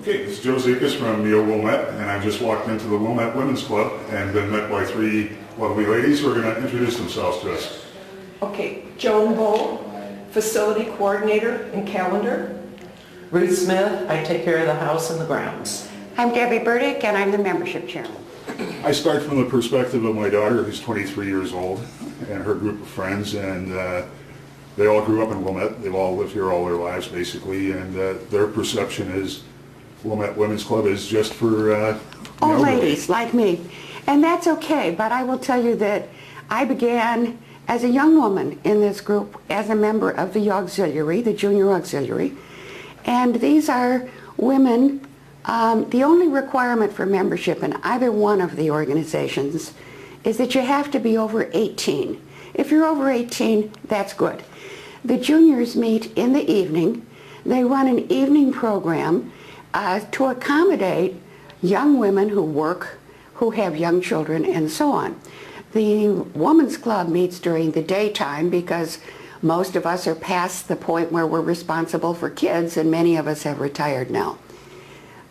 Okay, this is Joe Zekas from Wilmette, and I just walked into the Wilmette Women's Club and been met by three lovely ladies who are going to introduce themselves to us. Okay, Joan Bull, Facility Coordinator and Calendar. Ruth Smith, I take care of the house and the grounds. I'm Debbie Burdick, and I'm the membership chairman. I start from the perspective of my daughter, who's 23 years old, and her group of friends, and they all grew up in Wilmette. They've all lived here all their lives, basically, and their perception is Wilmette Women's Club is just for Old ladies like me, and that's okay, but I will tell you that I began as a young woman in this group as a member of the auxiliary, the junior auxiliary, and these are women. The only requirement for membership in either one of the organizations is that you have to be over 18. If you're over 18, that's good. The juniors meet in the evening. They run an evening program to accommodate young women who work, who have young children, and so on. The Women's Club meets during the daytime because most of us are past the point where we're responsible for kids, and many of us have retired now.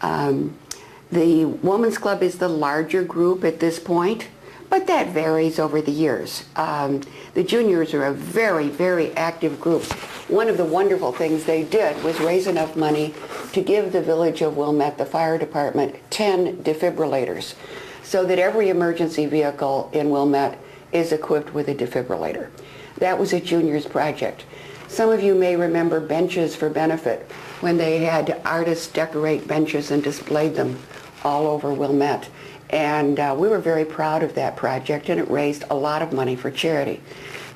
The Women's Club is the larger group at this point, but that varies over the years. The juniors are a very, very active group. One of the wonderful things they did was raise enough money to give the village of Wilmette, the fire department, 10 defibrillators, so that every emergency vehicle in Wilmette is equipped with a defibrillator. That was a juniors project. Some of you may remember Benches for Benefit, when they had artists decorate benches and displayed them all over Wilmette. And we were very proud of that project, and it raised a lot of money for charity.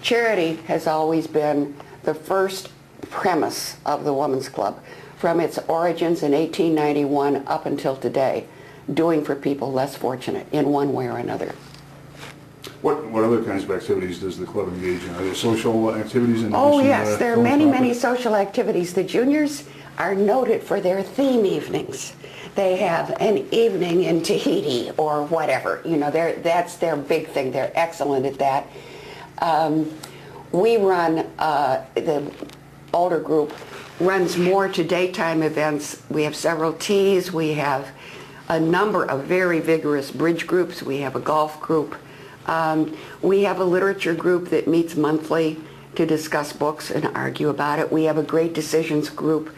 Charity has always been the first premise of the Women's Club, from its origins in 1891 up until today, doing for people less fortunate in one way or another. What other kinds of activities does the club engage in? Are there social activities? Oh yes, there are many social activities. The juniors are noted for their theme evenings. They have an evening in Tahiti or whatever. You know, that's their big thing. They're excellent at that. We run, the older group runs more to daytime events. We have several teas. We have a number of very vigorous bridge groups. We have a golf group. We have a literature group that meets monthly to discuss books and argue about it. We have a great decisions group.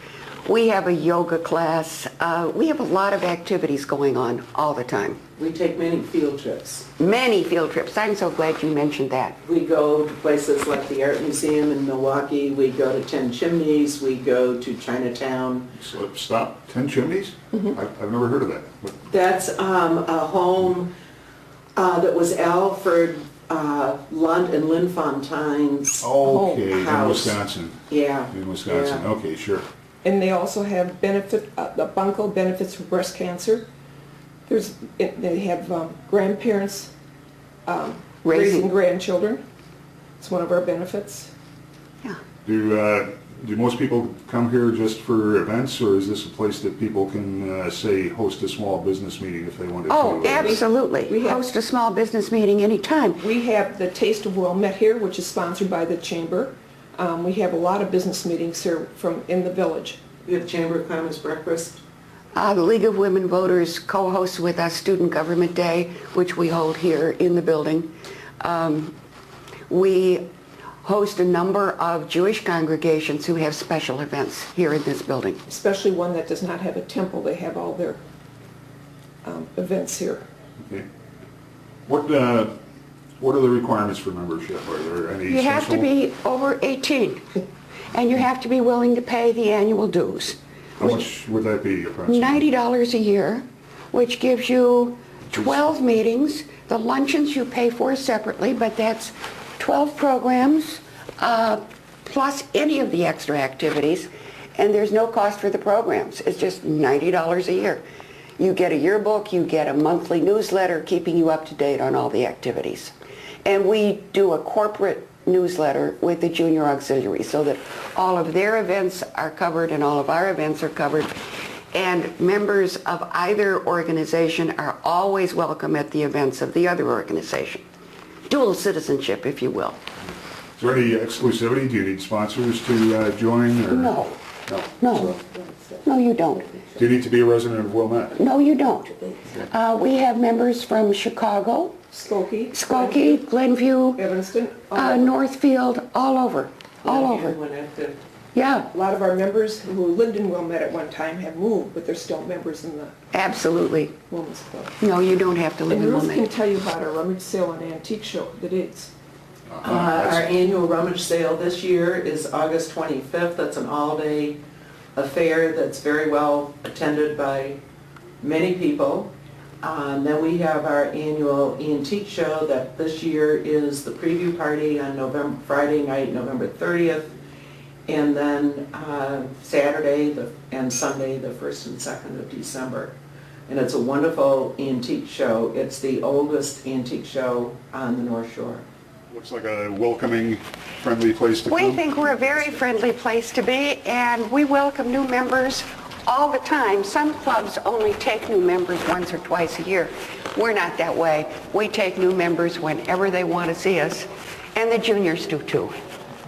We have a yoga class. We have a lot of activities going on all the time. We take many field trips. Many field trips. I'm so glad you mentioned that. We go to places like the Art Museum in Milwaukee. We go to 10 Chimneys. We go to Chinatown. So, stop, 10 Chimneys? Mm-hmm. I've never heard of that. That's a home that was Alfred Lund and Lynn Fontaine's house. In Wisconsin. Yeah. In Wisconsin, yeah. Okay, sure. And they also have the Bunko benefits for breast cancer. They have grandparents raising grandchildren. It's one of our benefits. Yeah. Do most people come here just for events, or is this a place that people can, say, host a small business meeting if they wanted to? Oh, absolutely. We host a small business meeting anytime. We have the Taste of Wilmette here, which is sponsored by the Chamber. We have a lot of business meetings here in the village. We have Chamber of Commerce breakfast. The League of Women Voters co-hosts with us Student Government Day, which we hold here in the building. We host a number of Jewish congregations who have special events here in this building. Especially one that does not have a temple. They have all their events here. Okay. What are the requirements for membership? Are there any You have to be over 18, and you have to be willing to pay the annual dues. How much would that be approximately? $90 a year, which gives you 12 meetings. The luncheons you pay for separately, but that's 12 programs plus any of the extra activities, and there's no cost for the programs. It's just $90 a year. You get a yearbook, you get a monthly newsletter keeping you up to date on all the activities. And we do a corporate newsletter with the junior auxiliary so that all of their events are covered and all of our events are covered. And members of either organization are always welcome at the events of the other organization. Dual citizenship, if you will. Is there any exclusivity? Do you need sponsors to join? Or? No. No. No. So, No, you don't. Do you need to be a resident of Wilmette? No, you don't. We have members from Chicago, Skokie, Glenview, Evanston. Northfield, all over. Yeah, A lot of our members who lived in Wilmette at one time have moved, but they're still members in the absolutely. Women's Club. No, you don't have to live And in Ruth can Wilmette. tell you about our rummage sale and antique show, the dates. Our annual rummage sale this year is August 25th. That's an all-day affair that's very well attended by many people. Then we have our annual antique show that this year is the preview party on Friday night, November 30th. And then Saturday and Sunday, the 1st and 2nd of December. And it's a wonderful antique show. It's the oldest antique show on the North Shore. Looks like a welcoming, friendly place to come. We think we're a very friendly place to be, and we welcome new members all the time. Some clubs only take new members once or twice a year. We're not that way. We take new members whenever they want to see us, and the juniors do too.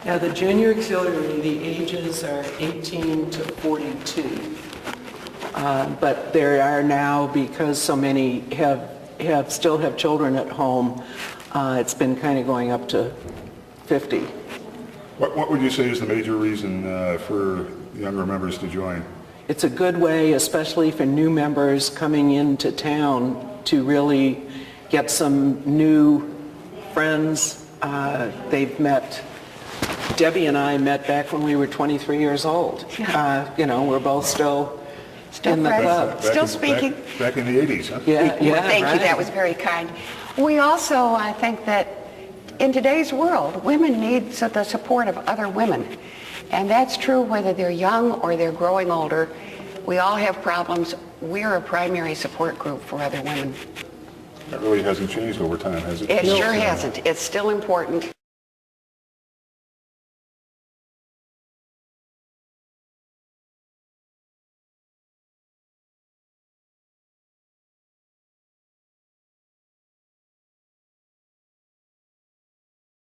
Now, the junior auxiliary, the ages are 18 to 42. But there are now, because so many still have children at home, it's been kind of going up to 50. What would you say is the major reason for younger members to join? It's a good way, especially for new members coming into town, to really get some new friends. Debbie and I met back when we were 23 years old. We're both still in the friends. club. Still speaking. Back in the 80s, huh? Yeah, Thank you, that was very kind. We also think that in today's world, women need the support of other women. And that's true whether they're young or they're growing older. We all have problems. We're a primary support group for other women. That really hasn't changed over time, has it? It sure hasn't. It's still important.